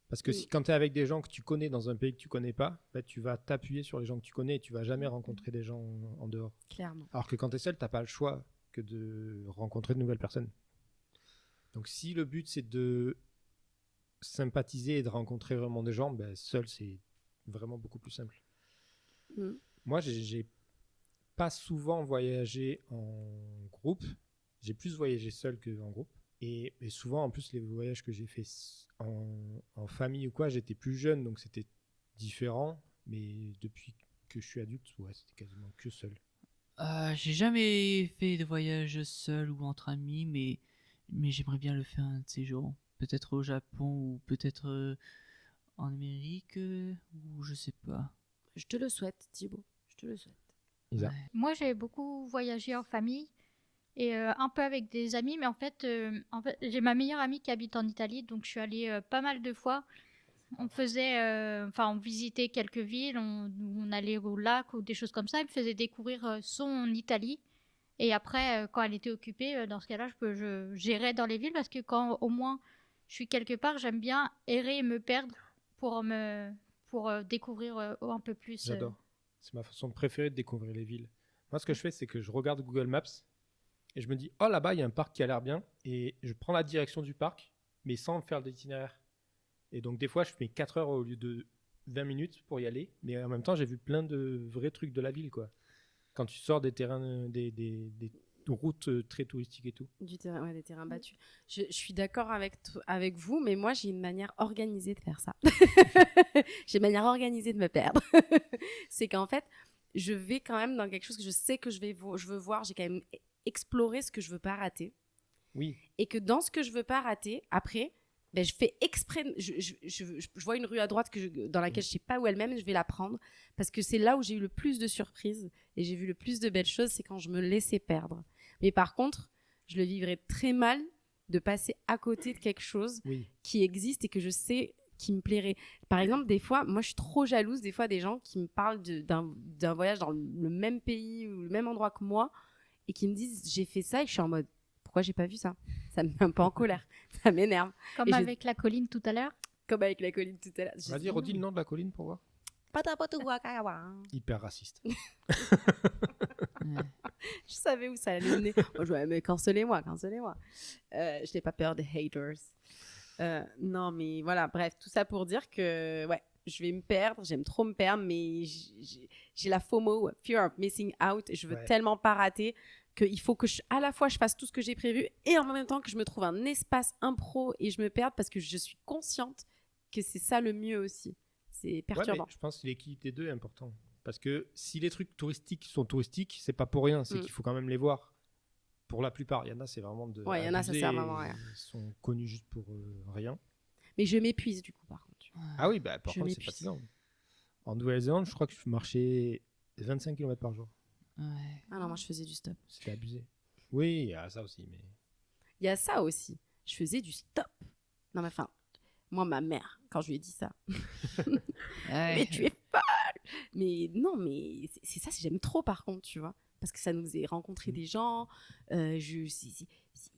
Speaker 2: Parce que
Speaker 4: Oui.
Speaker 2: quand tu es avec des gens que tu connais dans un pays que tu connais pas, bah, tu vas t'appuyer sur les gens que tu connais et tu vas jamais rencontrer des gens en dehors.
Speaker 4: Clairement.
Speaker 2: Alors que quand tu es seul, tu n'as pas le choix que de rencontrer de nouvelles personnes. Donc si le but c'est de sympathiser et de rencontrer vraiment des gens, bah, seul c'est vraiment beaucoup plus simple.
Speaker 4: Mm.
Speaker 2: Moi, j'ai pas souvent voyagé en groupe. J'ai plus voyagé seul qu'en groupe. Et souvent, en plus, les voyages que j'ai fait en famille ou quoi, j'étais plus jeune, donc c'était différent. Mais depuis que je suis adulte, ouais, c'était quasiment que seul.
Speaker 3: J'ai jamais fait de voyage seul ou entre amis, mais j'aimerais bien le faire un de ces jours. Peut-être au Japon ou peut-être en Amérique ou coup, je sais pas.
Speaker 4: Je te le souhaite, Thibaut. Je te le souhaite.
Speaker 2: Isa.
Speaker 3: Ouais.
Speaker 1: Moi, j'ai beaucoup voyagé en famille et un peu avec des amis, mais en fait, j'ai ma meilleure amie qui habite en Italie, donc je suis allée pas mal de fois. On visitait quelques villes, on allait au lac ou des choses comme ça. Elle me faisait découvrir son Italie. Et après, quand elle était occupée, dans ce cas-là, je gérais dans les villes parce que quand au moins je suis quelque part, j'aime bien errer et me perdre pour découvrir un peu plus.
Speaker 2: J'adore. C'est ma façon préférée de découvrir les villes. Moi, ce que je fais, c'est que je regarde Google Maps et je me dis, oh là-bas, il y a un parc qui a l'air bien. Et je prends la direction du parc, mais sans faire d'itinéraire. Et donc, des fois, je fais 4 heures au lieu de 20 minutes pour y aller. Mais en même temps, j'ai vu plein de vrais trucs de la ville, quoi. Quand tu sors des terrains, des routes très touristiques et tout.
Speaker 4: Des terrains battus. Je suis d'accord avec vous, mais moi, j'ai une manière organisée de faire ça. J'ai une manière organisée de me perdre. C'est qu'en fait, je vais quand même dans quelque chose que je sais que je veux voir. J'ai quand même exploré ce que je veux pas rater.
Speaker 2: Oui.
Speaker 4: Et que dans ce que je veux pas rater, après, ben, je fais exprès. Je vois une rue à droite dans laquelle je sais pas où elle mène, je vais la prendre. Parce que c'est là où j'ai eu le plus de surprises et j'ai vu le plus de belles choses, c'est quand je me laissais perdre. Mais par contre, je le vivrais très mal de passer à côté de quelque chose
Speaker 2: Oui.
Speaker 4: qui existe et que je sais qui me plairait. Par exemple, des fois, moi je suis trop jalouse des fois des gens qui me parlent d'un voyage dans le même pays ou le même endroit que moi et qui me disent j'ai fait ça et je suis en mode pourquoi j'ai pas vu ça? Ça me met un peu en colère, ça m'énerve.
Speaker 1: Comme
Speaker 4: et
Speaker 1: avec la colline tout à l'heure.
Speaker 4: Comme avec la colline tout à l'heure.
Speaker 2: Vas-y, redis le nom de la colline pour voir. Hyper raciste.
Speaker 4: Je savais où ça allait mener. Moi, je mais cancellez-moi. Je n'ai pas peur des haters. Non, mais voilà, bref, tout ça pour dire que, ouais, je vais me perdre, j'aime trop me perdre, mais j'ai la FOMO, Fear of Missing Out, et je veux tellement pas rater qu'il faut que à la fois je fasse tout ce que j'ai prévu et en même temps que je me trouve un espace impro et je me perde parce que je suis consciente que c'est ça le mieux aussi. C'est perturbant.
Speaker 2: Ouais, je pense que l'équilibre des deux est important. Parce que si les trucs touristiques sont touristiques, c'est pas pour rien, c'est qu'il faut quand même les voir. Pour la plupart, il y en a, c'est vraiment de.
Speaker 4: Ouais, il y en a, ça sert vraiment à rien.
Speaker 2: Ils sont connus juste pour rien.
Speaker 4: Mais je m'épuise du coup, par contre.
Speaker 2: Ah oui, bah, par contre, c'est fatigant. En Nouvelle-Zélande, je crois que je marchais 25 km par jour.
Speaker 3: Ouais.
Speaker 4: Ah non, moi je faisais du stop.
Speaker 2: C'était abusé. Oui, il y a ça aussi. Mais...
Speaker 4: Il y a ça aussi. Je faisais du stop. Non, mais enfin, moi, ma mère, quand je lui ai dit ça, mais tu es folle! Mais non, mais c'est ça, j'aime trop par contre, tu vois. Parce que ça nous faisait rencontrer des gens. Il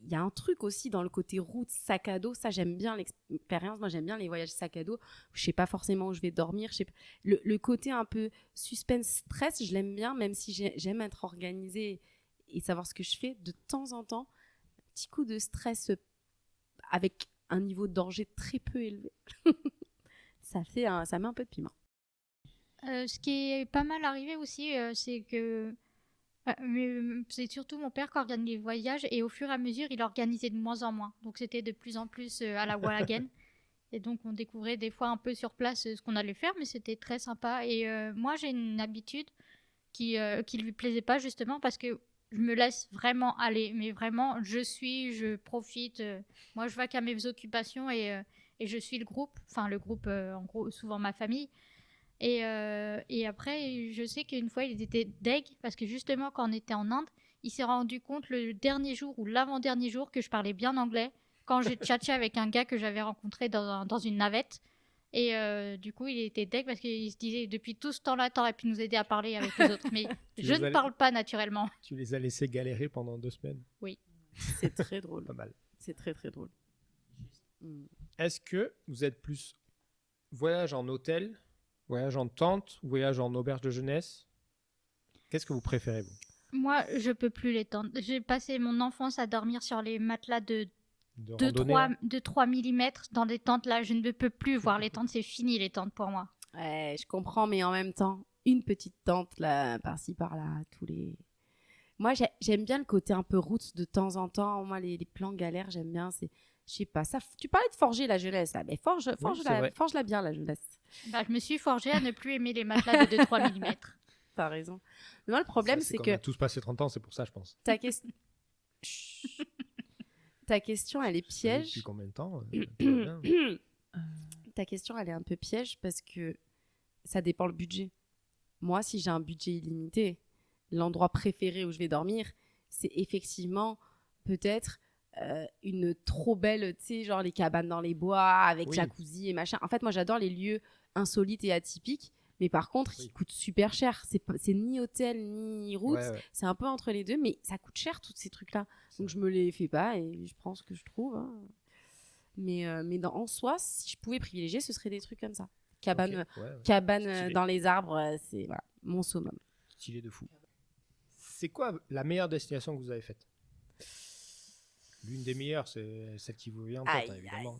Speaker 4: y a un truc aussi dans le côté route, sac à dos. Ça, j'aime bien l'expérience. Moi, j'aime bien les voyages sac à dos. Je sais pas forcément où je vais dormir. Je sais pas. Le côté un peu suspense, stress, je l'aime bien, même si j'aime être organisée et savoir ce que je fais. De temps en temps, un petit coup de stress avec un niveau de danger très peu élevé. Ça met un peu de piment.
Speaker 1: Ce qui est pas mal arrivé aussi, c'est que c'est surtout mon père qui organise les voyages et au fur et à mesure, il organisait de moins en moins. Donc c'était de plus en plus à la wagon. Et donc on découvrait des fois un peu sur place ce qu'on allait faire, mais c'était très sympa. Et moi j'ai une habitude qui lui plaisait pas justement parce que je me laisse vraiment aller. Mais vraiment, je profite. Moi je vais qu'à mes occupations et je suis le groupe. Enfin le groupe, en gros, souvent ma famille. Et après, je sais qu'une fois, il était deg parce que justement, quand on était en Inde, il s'est rendu compte le dernier jour ou l'avant-dernier jour que je parlais bien anglais quand j'ai tchatché avec un gars que j'avais rencontré dans une navette. Et du coup, il était deg parce qu'il se disait depuis tout ce temps-là, t'aurais pu nous aider à parler avec les autres. Mais je ne parle pas naturellement.
Speaker 2: Tu les as laissés galérer pendant 2 semaines.
Speaker 1: Oui.
Speaker 4: C'est très drôle.
Speaker 2: Pas mal.
Speaker 4: C'est très, très drôle.
Speaker 2: Est-ce que vous êtes plus voyage en hôtel, voyage en tente, voyage en auberge de jeunesse? Qu'est-ce que vous préférez, vous?
Speaker 1: Moi, je peux plus les tentes. J'ai passé mon enfance à dormir sur les matelas de 3 mm dans des tentes. Là, je ne peux plus voir les tentes. C'est fini, les tentes, pour moi.
Speaker 4: Ouais, je comprends, mais en même temps, une petite tente, là, par-ci, par-là, Moi, j'aime bien le côté un peu roots de temps en temps. Moi, les plans galères, j'aime bien. Je sais pas, ça, tu parlais de forger la jeunesse, là. Mais forge-la bien, la jeunesse.
Speaker 1: Bah, je me suis forgée à ne plus aimer les matelas de 2-3 mm.
Speaker 4: T'as raison. Mais moi, le problème, c'est que...
Speaker 2: On a tous passé 30 ans, c'est pour ça, je pense.
Speaker 4: Ta question, elle est piège.
Speaker 2: Depuis combien de temps
Speaker 4: Ta question, elle est un peu piège parce que ça dépend le budget. Moi, si j'ai un budget illimité, l'endroit préféré où je vais dormir, c'est effectivement peut-être une trop belle, tu sais, genre les cabanes dans les bois avec
Speaker 2: Oui.
Speaker 4: jacuzzi et machin. En fait, moi, j'adore les lieux insolites et atypiques, mais par contre,
Speaker 2: Oui.
Speaker 4: qui coûtent super cher. C'est ni hôtel ni route,
Speaker 2: Ouais, ouais.
Speaker 4: c'est un peu entre les deux, mais ça coûte cher, tous ces trucs-là.
Speaker 2: C'est
Speaker 4: Donc, je me les fais pas et je prends ce que je trouve. Hein. Mais en soi, si je pouvais privilégier, ce serait des trucs comme ça. Cabane,
Speaker 2: Ok, ouais.
Speaker 4: cabane
Speaker 2: Stylé.
Speaker 4: dans les arbres, c'est voilà, mon summum.
Speaker 2: Stylé de fou. C'est quoi la meilleure destination que vous avez faite? L'une des meilleures, c'est celle qui vous vient en tête, hein, évidemment.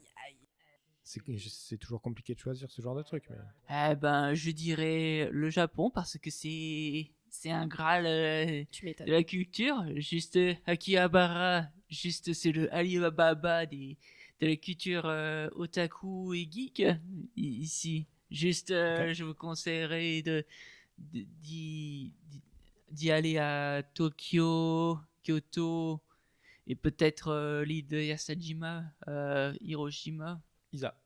Speaker 2: C'est toujours compliqué de choisir ce genre de truc. Mais...
Speaker 3: Eh ben, je dirais le Japon parce que c'est un graal
Speaker 4: Tu m'étonnes.
Speaker 3: de la culture. Juste Akihabara, juste c'est le Alibaba de la culture otaku et geek ici. Juste,
Speaker 2: Ok.
Speaker 3: je vous conseillerais d'y aller à Tokyo, Kyoto et peut-être l'île de Yasajima, Hiroshima.
Speaker 2: Isa.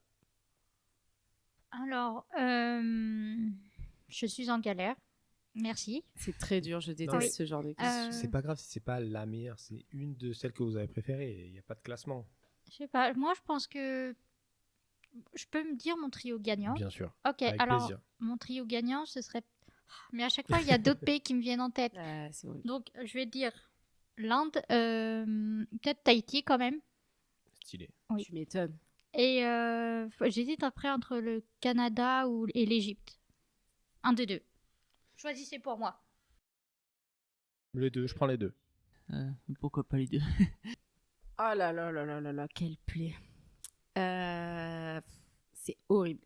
Speaker 1: Alors, je suis en galère. Merci.
Speaker 4: C'est très dur, je déteste
Speaker 2: mais-
Speaker 4: ce genre de questions.
Speaker 2: C'est pas grave si c'est pas la meilleure, c'est une de celles que vous avez préférées. Il n'y a pas de classement.
Speaker 1: Je sais pas. Moi, je pense que je peux me dire mon trio gagnant.
Speaker 2: Bien sûr.
Speaker 1: Ok,
Speaker 2: Avec
Speaker 1: alors
Speaker 2: plaisir.
Speaker 1: mon trio gagnant, ce serait. Mais à chaque fois, il y a d'autres pays qui me viennent en tête.
Speaker 4: C'est horrible.
Speaker 1: Donc, je vais dire l'Inde, peut-être Tahiti quand même.
Speaker 2: Stylé.
Speaker 1: Oui.
Speaker 4: Tu m'étonnes.
Speaker 1: Et j'hésite après entre le Canada et l'Égypte. Un des deux. Choisissez pour moi.
Speaker 2: Les deux, je prends les deux.
Speaker 3: Pourquoi pas les deux?
Speaker 4: Oh là là là là là là, quelle plaie. C'est horrible.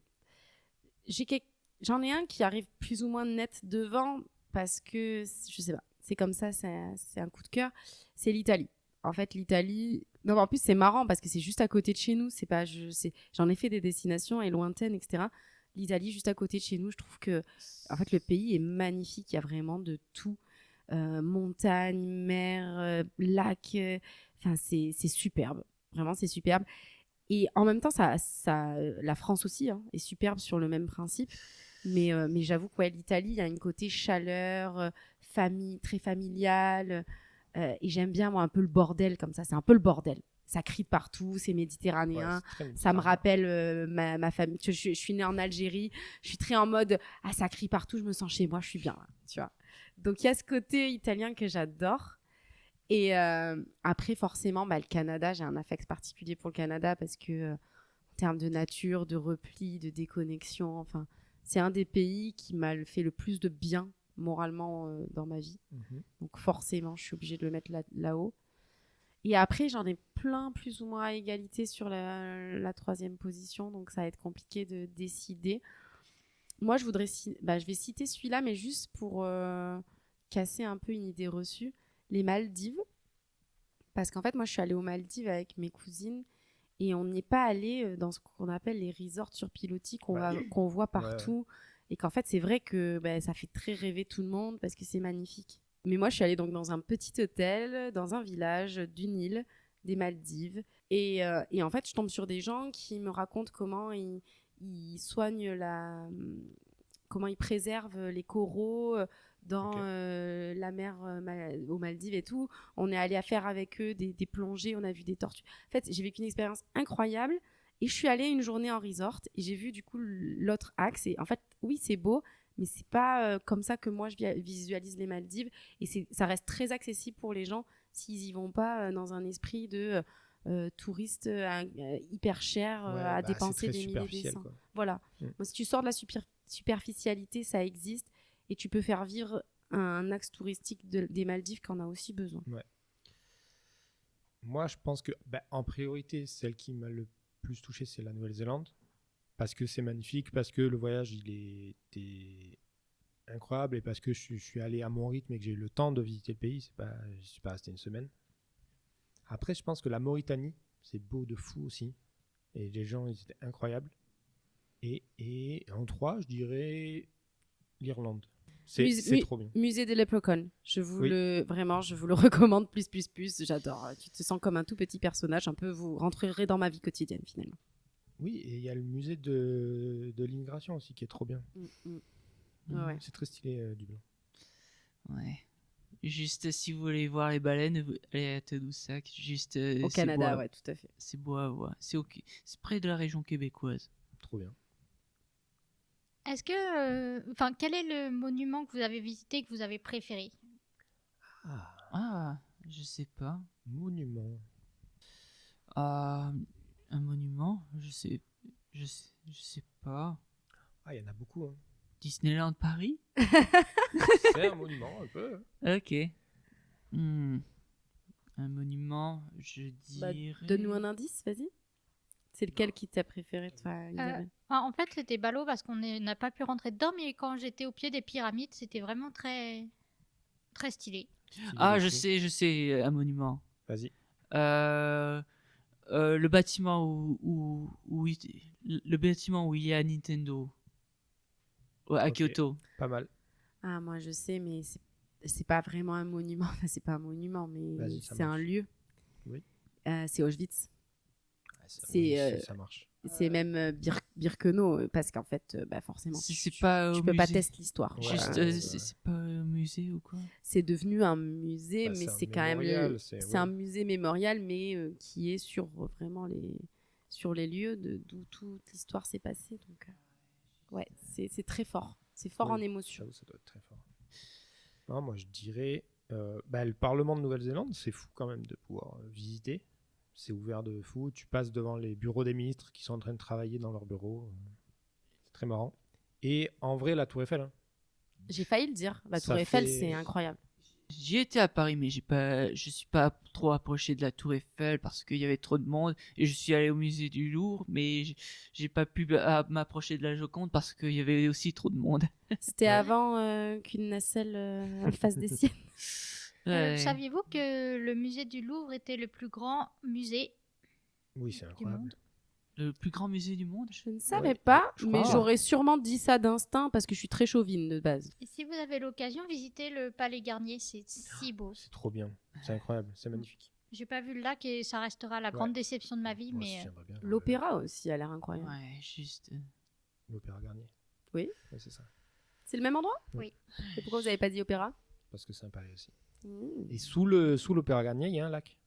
Speaker 4: J'en ai un qui arrive plus ou moins net devant parce que, je sais pas, c'est comme ça, c'est un coup de cœur. C'est l'Italie. En fait, l'Italie... Non, mais en plus, c'est marrant parce que c'est juste à côté de chez nous. J'en ai fait des destinations et lointaines, etc. L'Italie, juste à côté de chez nous, je trouve que en fait, le pays est magnifique. Il y a vraiment de tout. Montagne, mer, lac. Enfin, c'est superbe. Vraiment, c'est superbe. Et en même temps, la France aussi hein, est superbe sur le même principe. Mais j'avoue que ouais, l'Italie, il y a une côté chaleur, famille, très familiale. Et j'aime bien, moi, un peu le bordel comme ça. C'est un peu le bordel. Ça crie partout, c'est méditerranéen.
Speaker 2: Ouais, c'est très
Speaker 4: Ça me
Speaker 2: méditerranéen.
Speaker 4: rappelle ma famille. Je suis née en Algérie. Je suis très en mode « Ah, ça crie partout, je me sens chez moi, je suis bien. » Tu vois. Donc, il y a ce côté italien que j'adore. Et après, forcément, le Canada, j'ai un affect particulier pour le Canada parce que, en termes de nature, de repli, de déconnexion, enfin, c'est un des pays qui m'a fait le plus de bien moralement dans ma vie.
Speaker 2: Mhm.
Speaker 4: Donc, forcément, je suis obligée de le mettre là-haut. Et après, j'en ai plein plus ou moins à égalité sur la troisième position, donc ça va être compliqué de décider. Moi, je vais citer celui-là, mais juste pour casser un peu une idée reçue. Les Maldives. Parce qu'en fait, moi, je suis allée aux Maldives avec mes cousines et on n'y est pas allé dans ce qu'on appelle les resorts sur pilotis qu'on voit partout. Et qu'en fait, c'est vrai que ça fait très rêver tout le monde parce que c'est magnifique. Mais moi, je suis allée donc dans un petit hôtel, dans un village d'une île, des Maldives. Et en fait, je tombe sur des gens qui me racontent comment ils soignent comment ils préservent les coraux dans la mer aux Maldives et tout. On est allé faire avec eux des plongées, on a vu des tortues. En fait, j'ai vécu une expérience incroyable et je suis allée une journée en resort et j'ai vu du coup l'autre axe. Et en fait, oui, c'est beau, mais c'est pas comme ça que moi je visualise les Maldives. Et ça reste très accessible pour les gens s'ils y vont pas dans un esprit de touriste hyper cher à dépenser des milliers des cents. Voilà. Moi, si tu sors de la superficialité, ça existe et tu peux faire vivre un axe touristique des Maldives qu'on a aussi besoin.
Speaker 2: Ouais. Moi, je pense que en priorité, celle qui m'a le plus touché, c'est la Nouvelle-Zélande. Parce que c'est magnifique, parce que le voyage, il était incroyable et parce que je suis allé à mon rythme et que j'ai eu le temps de visiter le pays. Je ne suis pas resté une semaine. Après, je pense que la Mauritanie, c'est beau de fou aussi. Et les gens, ils étaient incroyables. Et en 3, je dirais l'Irlande. C'est trop bien.
Speaker 4: Musée des Leprechauns. Je vous le recommande plus. J'adore. Tu te sens comme un tout petit personnage. Un peu, vous rentrerez dans ma vie quotidienne finalement.
Speaker 2: Oui, et il y a le musée de l'immigration aussi qui est trop bien.
Speaker 4: Ouais.
Speaker 2: C'est très stylé, Dublin.
Speaker 3: Ouais. Juste si vous voulez voir les baleines, allez à Tadoussac. Juste
Speaker 4: Au
Speaker 3: c'est
Speaker 4: Canada,
Speaker 3: beau à-
Speaker 4: ouais, tout à fait.
Speaker 3: C'est beau à voir. C'est près de la région québécoise.
Speaker 2: Trop bien.
Speaker 1: Est-ce que, enfin, quel est le monument que vous avez visité que vous avez préféré?
Speaker 2: Ah,
Speaker 3: Ah, je sais pas.
Speaker 2: monument.
Speaker 3: Ah, un monument, je sais pas.
Speaker 2: Ah, il y en a beaucoup. Hein.
Speaker 3: Disneyland Paris?
Speaker 2: C'est un monument, un peu.
Speaker 3: Ok. Hmm. Un monument, je
Speaker 4: Bah,
Speaker 3: dirais.
Speaker 4: donne-nous un indice, vas-y. C'est lequel qui t'a préféré, toi, Isabelle?
Speaker 1: En fait, c'était ballot parce n'a pas pu rentrer dedans, mais quand j'étais au pied des pyramides, c'était vraiment très, très stylé.
Speaker 2: Stylé
Speaker 3: Ah,
Speaker 2: de
Speaker 3: je
Speaker 2: fou.
Speaker 3: sais, un monument.
Speaker 2: Vas-y.
Speaker 3: Le bâtiment le bâtiment où il y a Nintendo. Ouais, à
Speaker 2: Ok.
Speaker 3: Kyoto.
Speaker 2: Pas mal.
Speaker 4: Ah, moi, je sais, mais c'est pas vraiment un monument. Enfin, c'est pas un monument, mais
Speaker 2: Vas-y, ça
Speaker 4: c'est un
Speaker 2: marche.
Speaker 4: lieu.
Speaker 2: Oui.
Speaker 4: C'est Auschwitz.
Speaker 2: Ah,
Speaker 4: C'est,
Speaker 2: ça marche.
Speaker 4: C'est même Birkenau, parce qu'en fait, bah, forcément,
Speaker 3: C'est pas
Speaker 4: tu
Speaker 3: au
Speaker 4: peux pas
Speaker 3: musée.
Speaker 4: tester l'histoire.
Speaker 2: Ouais,
Speaker 3: Juste,
Speaker 2: ouais.
Speaker 3: c'est pas un musée ou quoi?
Speaker 4: C'est devenu un musée,
Speaker 2: Bah,
Speaker 4: mais
Speaker 2: c'est un
Speaker 4: c'est quand même
Speaker 2: mémorial, c'est-
Speaker 4: c'est
Speaker 2: ouais.
Speaker 4: un musée mémorial, mais qui est sur vraiment sur les lieux d'où toute l'histoire s'est passée. Donc, ouais, c'est très fort. C'est fort
Speaker 2: Oui,
Speaker 4: en émotion.
Speaker 2: j'avoue, ça doit être très fort. Non, moi, je dirais le Parlement de Nouvelle-Zélande, c'est fou quand même de pouvoir visiter. C'est ouvert de fou. Tu passes devant les bureaux des ministres qui sont en train de travailler dans leur bureau. C'est très marrant. Et en vrai, la Tour Eiffel. Hein.
Speaker 4: J'ai failli le dire. La
Speaker 2: Ça
Speaker 4: Tour Eiffel,
Speaker 2: fait-
Speaker 4: c'est incroyable.
Speaker 3: J'y étais à Paris, mais je suis pas trop approché de la Tour Eiffel parce qu'il y avait trop de monde. Et je suis allé au musée du Louvre, mais j'ai pas pu m'approcher de la Joconde parce qu'il y avait aussi trop de monde.
Speaker 4: C'était avant qu'une nacelle fasse des siennes.
Speaker 3: Ouais.
Speaker 1: Saviez-vous que le musée du Louvre était le plus grand musée
Speaker 2: Oui, c'est
Speaker 1: du
Speaker 2: incroyable.
Speaker 1: monde?
Speaker 3: Le plus grand musée du monde?
Speaker 4: Je ne savais
Speaker 2: Ouais,
Speaker 4: pas,
Speaker 2: je
Speaker 4: mais
Speaker 2: crois.
Speaker 4: j'aurais sûrement dit ça d'instinct parce que je suis très chauvine de base.
Speaker 1: Et si vous avez l'occasion, visitez le Palais Garnier, c'est si beau.
Speaker 2: C'est trop bien. C'est incroyable. C'est magnifique.
Speaker 1: J'ai pas vu le lac et ça restera la grande déception de ma vie,
Speaker 2: Moi aussi,
Speaker 1: mais
Speaker 2: j'aimerais bien voir
Speaker 4: L'opéra aussi a l'air incroyable.
Speaker 3: Ouais, juste.
Speaker 2: l'Opéra Garnier.
Speaker 4: Oui.
Speaker 2: Ouais, c'est ça.
Speaker 4: C'est le même endroit?
Speaker 1: Oui.
Speaker 4: Et pourquoi vous n'avez pas dit opéra?
Speaker 2: Parce que c'est un palais aussi.
Speaker 4: Mmh.
Speaker 2: Et sous l'Opéra Garnier, il y a un lac.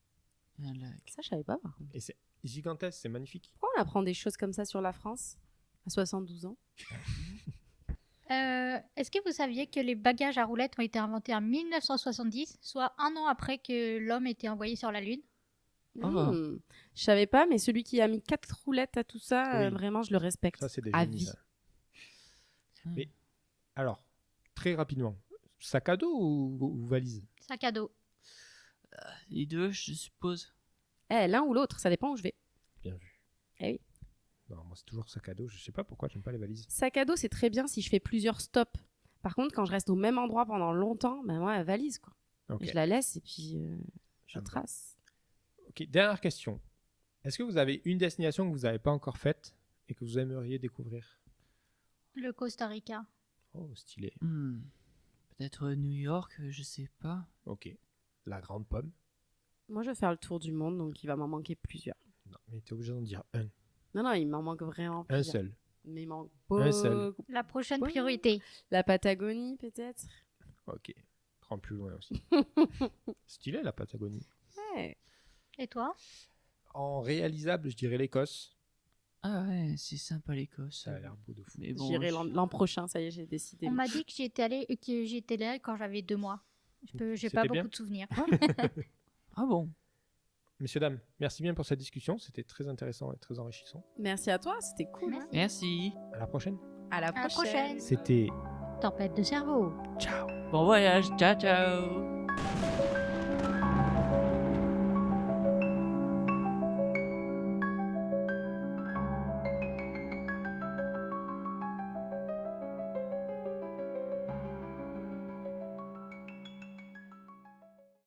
Speaker 3: Un lac.
Speaker 4: Ça, je savais pas, par contre.
Speaker 2: Et c'est gigantesque, c'est magnifique.
Speaker 4: Pourquoi on apprend des choses comme ça sur la France à 72 ans?
Speaker 1: est-ce que vous saviez que les bagages à roulettes ont été inventés en 1970, soit un an après que l'homme ait été envoyé sur la Lune?
Speaker 3: Ah.
Speaker 4: Mmh. Je savais pas, mais celui qui a mis 4 roulettes à tout ça,
Speaker 2: Oui.
Speaker 4: vraiment, je le respecte.
Speaker 2: Ça, c'est des
Speaker 4: À
Speaker 2: génies.
Speaker 4: vie.
Speaker 2: Ça. Mais alors, très rapidement, sac à dos ou valise?
Speaker 1: Sac à dos.
Speaker 3: Les deux, je suppose.
Speaker 4: L'un ou l'autre, ça dépend où je vais.
Speaker 2: Bien vu.
Speaker 4: Eh oui.
Speaker 2: Non, moi, c'est toujours sac à dos. Je sais pas pourquoi j'aime pas les valises.
Speaker 4: Sac à dos, c'est très bien si je fais plusieurs stops. Par contre, quand je reste au même endroit pendant longtemps, ben moi, valise, quoi.
Speaker 2: Ok.
Speaker 4: Je la laisse et puis je
Speaker 2: Ça me va.
Speaker 4: trace.
Speaker 2: Ok, dernière question. Est-ce que vous avez une destination que vous n'avez pas encore faite et que vous aimeriez découvrir?
Speaker 1: Le Costa Rica.
Speaker 2: Oh, stylé.
Speaker 3: Peut-être New York, je sais pas.
Speaker 2: Ok. La grande pomme.
Speaker 4: Moi, je vais faire le tour du monde, donc il va m'en manquer plusieurs.
Speaker 2: Non, mais t'es obligé d'en dire un.
Speaker 4: Non, il m'en manque vraiment
Speaker 2: Un
Speaker 4: plusieurs.
Speaker 2: seul.
Speaker 4: Mais il manque
Speaker 2: Un seul.
Speaker 4: beaucoup.
Speaker 1: La prochaine
Speaker 4: Ouais.
Speaker 1: priorité.
Speaker 4: La Patagonie, peut-être.
Speaker 2: Ok. Prends plus loin aussi. Stylé, la Patagonie.
Speaker 4: Ouais.
Speaker 1: Et toi?
Speaker 2: En réalisable, je dirais l'Écosse.
Speaker 3: Ah ouais, c'est sympa l'Écosse.
Speaker 2: Ça a l'air beau de fou.
Speaker 3: Mais bon,
Speaker 4: J'irai l'an prochain, ça y est, j'ai décidé.
Speaker 1: On m'a dit que j'étais là quand j'avais 2 mois. J'ai
Speaker 2: C'était
Speaker 1: pas
Speaker 2: bien
Speaker 1: beaucoup de souvenirs.
Speaker 3: Ah bon?
Speaker 2: Messieurs, dames, merci bien pour cette discussion. C'était très intéressant et très enrichissant.
Speaker 4: Merci à toi, c'était cool.
Speaker 1: Merci.
Speaker 3: Merci.
Speaker 2: À la prochaine.
Speaker 4: À la
Speaker 1: À la prochaine.
Speaker 2: C'était
Speaker 1: Tempête de cerveau.
Speaker 2: ciao.
Speaker 3: Bon voyage. Ciao, ciao.